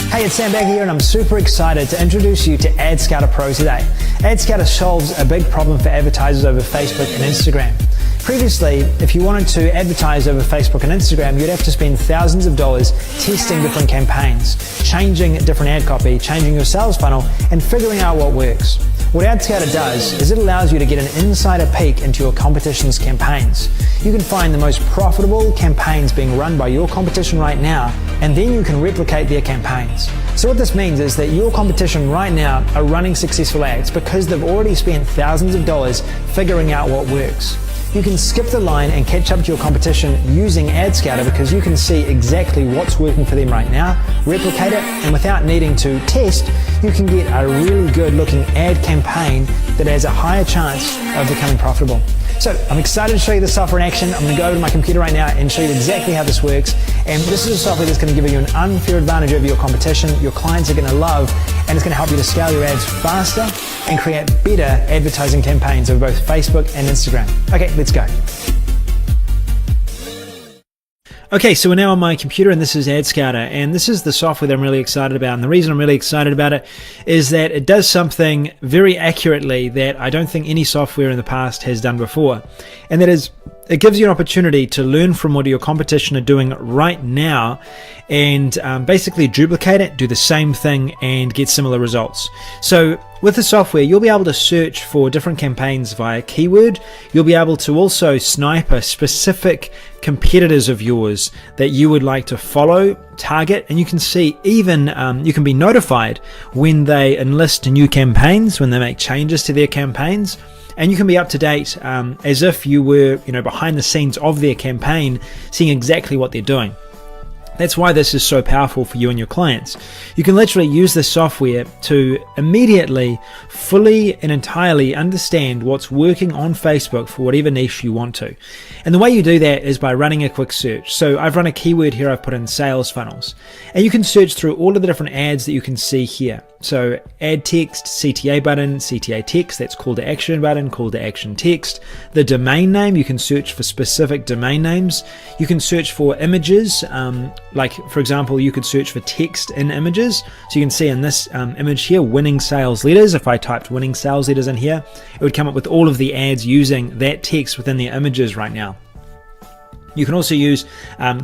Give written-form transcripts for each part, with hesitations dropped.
Hey, it's Sam back here, and I'm super excited to introduce you to AdScouter Pro today. AdScouter solves a big problem for advertisers over Facebook and Instagram. Previously, if you wanted to advertise over Facebook and Instagram, you'd have to spend thousands of dollars testing different campaigns, changing different ad copy, changing your sales funnel, and figuring out what works. What AdScouter does is it allows you to get an insider peek into your competition's campaigns. You can find the most profitable campaigns being run by your competition right now, and then you can replicate their campaigns. So what this means is that your competition right now are running successful ads because they've already spent thousands of dollars figuring out what works. You can skip the line and catch up to your competition using AdScouter because you can see exactly what's working for them right now, replicate it, and without needing to test, you can get a really good looking ad campaign that has a higher chance of becoming profitable. So I'm excited to show you the software in action. I'm going to go over to my computer right now and show you exactly how this works. And this is a software that's going to give you an unfair advantage over your competition. Your clients are going to love, and it's going to help you to scale your ads faster and create better advertising campaigns over both Facebook and Instagram. Okay, let's go. Okay, so we're now on my computer, and this is AdScouter, and this is the software that I'm really excited about. And the reason I'm really excited about it is that it does something very accurately that I don't think any software in the past has done before. And that is, it gives you an opportunity to learn from what your competition are doing right now and basically duplicate it, do the same thing, and get similar results. So with the software, you'll be able to search for different campaigns via keyword. You'll be able to also sniper specific competitors of yours that you would like to follow, target, and you can see even, you can be notified when they enlist new campaigns, when they make changes to their campaigns. And you can be up to date as if you were, behind the scenes of their campaign, seeing exactly what they're doing. That's why this is so powerful for you and your clients. You can literally use this software to immediately, fully and entirely understand what's working on Facebook for whatever niche you want to. And the way you do that is by running a quick search. So I've run a keyword here, I've put in sales funnels. And you can search through all of the different ads that you can see here. So ad text, CTA button, CTA text, that's call to action button, call to action text. The domain name, you can search for specific domain names. You can search for images, like for example, you could search for text in images. So you can see in this image here, winning sales letters. If I typed winning sales letters in here, it would come up with all of the ads using that text within the images right now. You can also use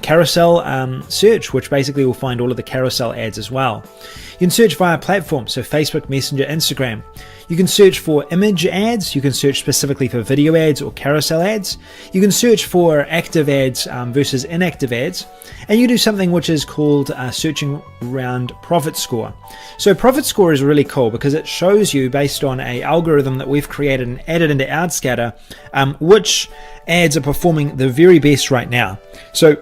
carousel search, which basically will find all of the carousel ads as well. You can search via platform, so Facebook, Messenger, Instagram. You can search for image ads. You can search specifically for video ads or carousel ads. You can search for active ads versus inactive ads. And you do something which is called searching around profit score. So profit score is really cool because it shows you, based on an algorithm that we've created and added into AdScouter, which ads are performing the very best right now. So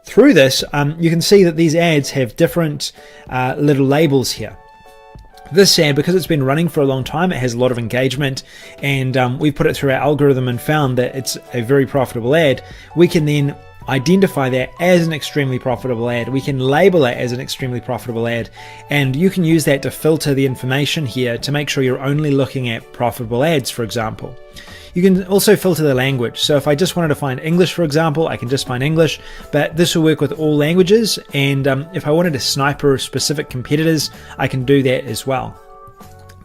through this, you can see that these ads have different little labels here. This ad, because it's been running for a long time, it has a lot of engagement, and we've put it through our algorithm and found that it's a very profitable ad. We can then identify that as an extremely profitable ad. We can label it as an extremely profitable ad, and you can use that to filter the information here to make sure you're only looking at profitable ads, for example. You can also filter the language. So if I just wanted to find English, for example, I can just find English, but this will work with all languages. And if I wanted to sniper specific competitors, I can do that as well.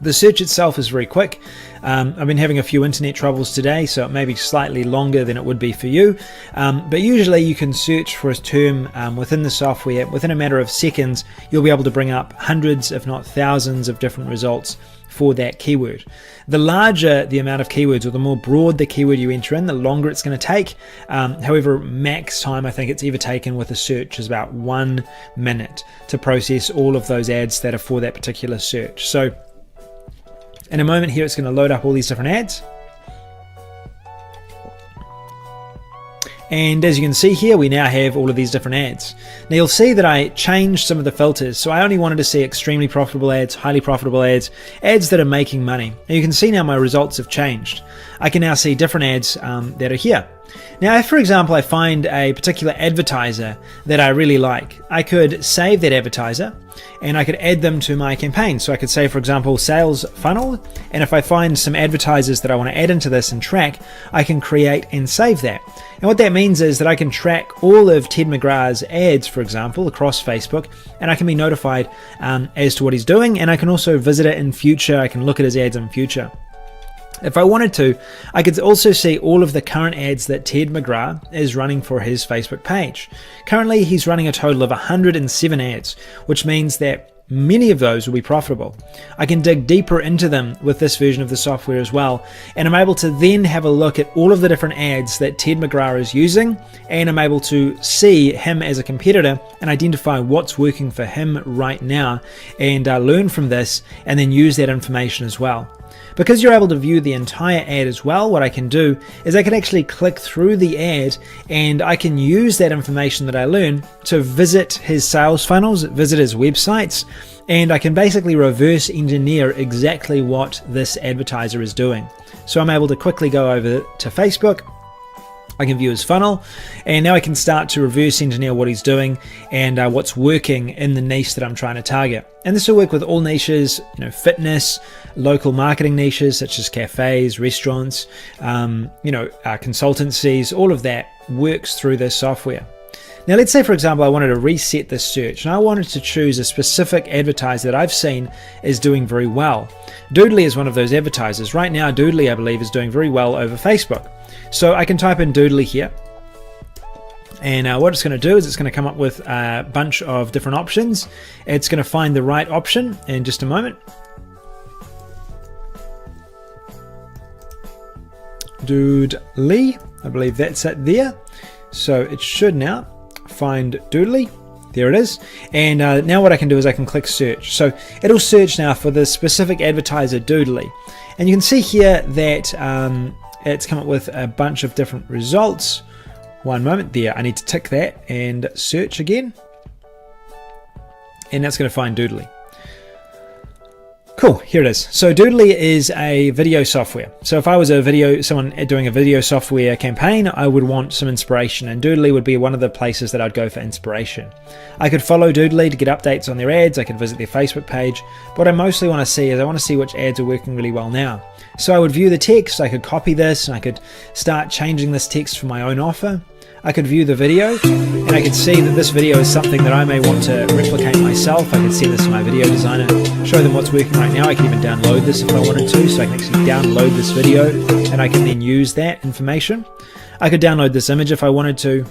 The search itself is very quick. I've been having a few internet troubles today, so it may be slightly longer than it would be for you. But usually you can search for a term within the software. Within a matter of seconds, you'll be able to bring up hundreds, if not thousands, of different results for that keyword. The larger the amount of keywords, or the more broad the keyword you enter in, the longer it's going to take. However, max time I think it's ever taken with a search is about 1 minute to process all of those ads that are for that particular search. So in a moment here, it's going to load up all these different ads. And as you can see here, we now have all of these different ads. Now you'll see that I changed some of the filters. So I only wanted to see extremely profitable ads, highly profitable ads, ads that are making money. Now you can see now my results have changed. I can now see different ads that are here. Now, if for example I find a particular advertiser that I really like, I could save that advertiser and I could add them to my campaign. So I could say, for example, sales funnel, and if I find some advertisers that I want to add into this and track, I can create and save that. And what that means is that I can track all of Ted McGrath's ads, for example, across Facebook, and I can be notified as to what he's doing, and I can also visit it in future. I can look at his ads in future. If I wanted to, I could also see all of the current ads that Ted McGrath is running for his Facebook page. Currently, he's running a total of 107 ads, which means that many of those will be profitable. I can dig deeper into them with this version of the software as well, and I'm able to then have a look at all of the different ads that Ted McGrath is using, and I'm able to see him as a competitor and identify what's working for him right now, and learn from this and then use that information as well. Because you're able to view the entire ad as well, what I can do is I can actually click through the ad and I can use that information that I learn to visit his sales funnels, visit his websites, and I can basically reverse engineer exactly what this advertiser is doing. So I'm able to quickly go over to Facebook, I can view his funnel, and now I can start to reverse engineer what he's doing and what's working in the niche that I'm trying to target. And this will work with all niches, fitness, local marketing niches such as cafes, restaurants, consultancies, all of that works through this software. Now let's say, for example, I wanted to reset this search and I wanted to choose a specific advertiser that I've seen is doing very well. Doodly is one of those advertisers. Right now, Doodly, I believe, is doing very well over Facebook. So I can type in Doodly here. And what it's going to do is it's going to come up with a bunch of different options. It's going to find the right option in just a moment. Doodly, I believe that's it there. So it should now find Doodly. There it is. And now what I can do is I can click search. So it'll search now for the specific advertiser Doodly. And you can see here that it's come up with a bunch of different results. One moment there, I need to tick that and search again. And that's going to find Doodly. Cool, here it is. So Doodly is a video software. So if I was someone doing a video software campaign, I would want some inspiration, and Doodly would be one of the places that I'd go for inspiration. I could follow Doodly to get updates on their ads, I could visit their Facebook page, but what I mostly want to see is I want to see which ads are working really well now. So I would view the text, I could copy this, and I could start changing this text for my own offer. I could view the video, and I could see that this video is something that I may want to replicate myself. I could send this to my video designer, show them what's working right now. I can even download this if I wanted to, so I can actually download this video, and I can then use that information. I could download this image if I wanted to,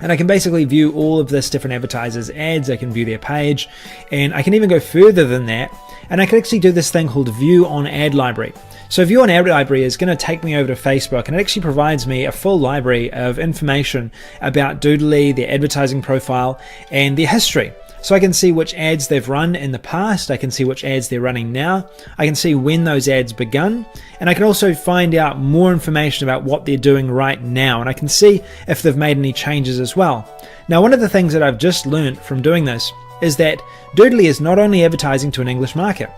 and I can basically view all of this different advertisers' ads. I can view their page, and I can even go further than that, and I can actually do this thing called View on Ad Library. So View on Ad Library is going to take me over to Facebook, and it actually provides me a full library of information about Doodly, their advertising profile, and their history. So I can see which ads they've run in the past, I can see which ads they're running now, I can see when those ads begun, and I can also find out more information about what they're doing right now, and I can see if they've made any changes as well. Now, one of the things that I've just learned from doing this is that Doodly is not only advertising to an English market,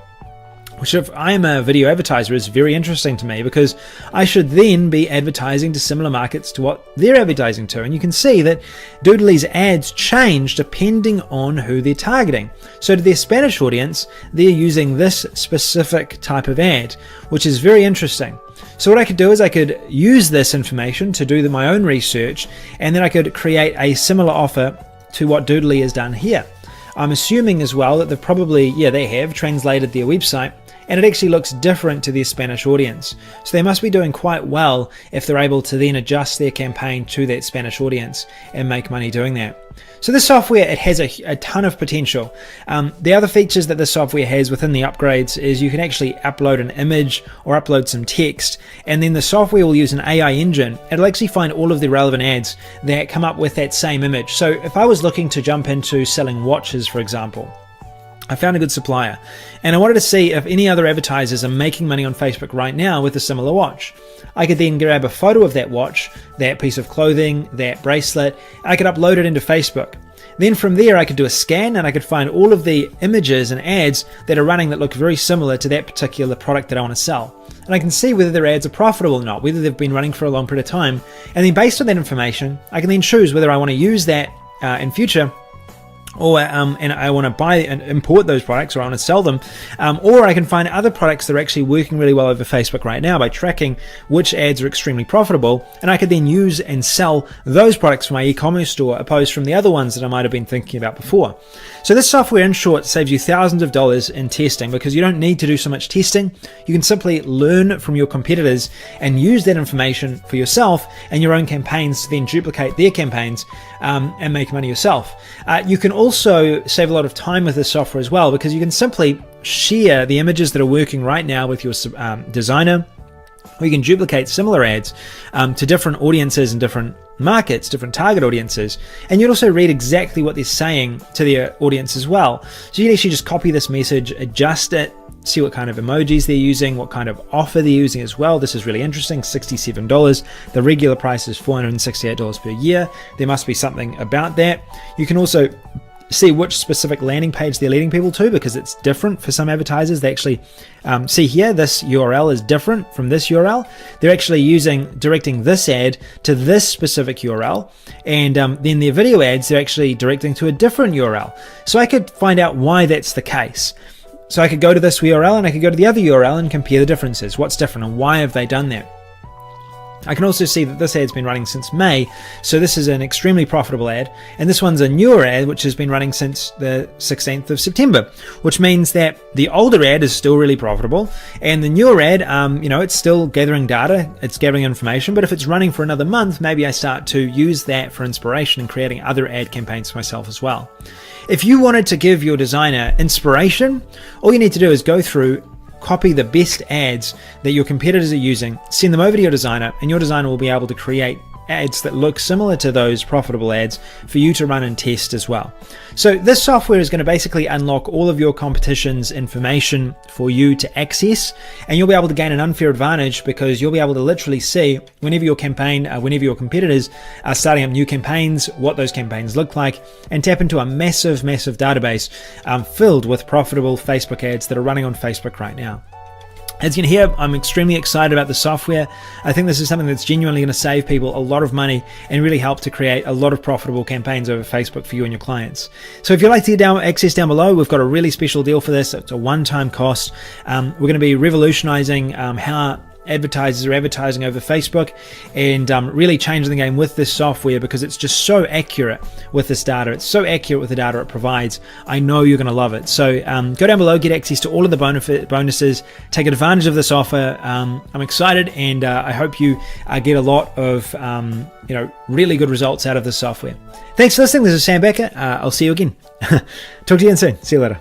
which if I am a video advertiser is very interesting to me, because I should then be advertising to similar markets to what they're advertising to. And you can see that Doodly's ads change depending on who they're targeting. So to their Spanish audience, they're using this specific type of ad, which is very interesting. So what I could do is I could use this information to do my own research, and then I could create a similar offer to what Doodly has done here. I'm assuming as well that they've probably, they have translated their website, and it actually looks different to their Spanish audience. So they must be doing quite well if they're able to then adjust their campaign to that Spanish audience and make money doing that. So this software, it has a ton of potential. The other features that this software has within the upgrades is you can actually upload an image or upload some text, and then the software will use an AI engine. It'll actually find all of the relevant ads that come up with that same image. So if I was looking to jump into selling watches, for example, I found a good supplier, and I wanted to see if any other advertisers are making money on Facebook right now with a similar watch. I could then grab a photo of that watch, that piece of clothing, that bracelet, and I could upload it into Facebook. Then from there I could do a scan and I could find all of the images and ads that are running that look very similar to that particular product that I want to sell. And I can see whether their ads are profitable or not, whether they've been running for a long period of time. And then based on that information, I can then choose whether I want to use that in future, or and I want to buy and import those products, or I want to sell them, or I can find other products that are actually working really well over Facebook right now by tracking which ads are extremely profitable, and I could then use and sell those products for my e-commerce store opposed from the other ones that I might have been thinking about before. So this software, in short, saves you thousands of dollars in testing because you don't need to do so much testing. You can simply learn from your competitors and use that information for yourself and your own campaigns to then duplicate their campaigns and make money yourself. You can also save a lot of time with this software as well, because you can simply share the images that are working right now with your designer, or you can duplicate similar ads to different audiences and different markets, different target audiences, and you'll also read exactly what they're saying to their audience as well. So you can actually just copy this message, adjust it, see what kind of emojis they're using, what kind of offer they're using as well. This is really interesting, $67. The regular price is $468 per year. There must be something about that. You can also see which specific landing page they're leading people to, because it's different for some advertisers. They actually see here, this URL is different from this URL. They're actually directing this ad to this specific URL, and then their video ads, they're actually directing to a different URL. So I could find out why that's the case. So I could go to this URL and I could go to the other URL and compare the differences. What's different and why have they done that? I can also see that this ad's been running since May, so this is an extremely profitable ad, and this one's a newer ad which has been running since the 16th of September, which means that the older ad is still really profitable, and the newer ad, it's still gathering data, it's gathering information, but if it's running for another month, maybe I start to use that for inspiration and creating other ad campaigns for myself as well. If you wanted to give your designer inspiration, all you need to do is go through, copy the best ads that your competitors are using, send them over to your designer, and your designer will be able to create ads that look similar to those profitable ads for you to run and test as well. So this software is going to basically unlock all of your competition's information for you to access, and you'll be able to gain an unfair advantage because you'll be able to literally see whenever your competitors are starting up new campaigns, what those campaigns look like, and tap into a massive database filled with profitable Facebook ads that are running on Facebook right now. As you can hear, I'm extremely excited about the software. I think this is something that's genuinely going to save people a lot of money and really help to create a lot of profitable campaigns over Facebook for you and your clients. So if you'd like to get access down below, we've got a really special deal for this. It's a one-time cost. We're going to be revolutionizing how advertisers are advertising over Facebook, and really changing the game with this software because it's just so accurate with this data. It's so accurate with the data it provides. I know you're going to love it. So go down below, get access to all of the bonuses, take advantage of this offer. I'm excited, and I hope you get a lot of really good results out of this software. Thanks for listening. This is Sam Becker. I'll see you again. Talk to you again soon. See you later.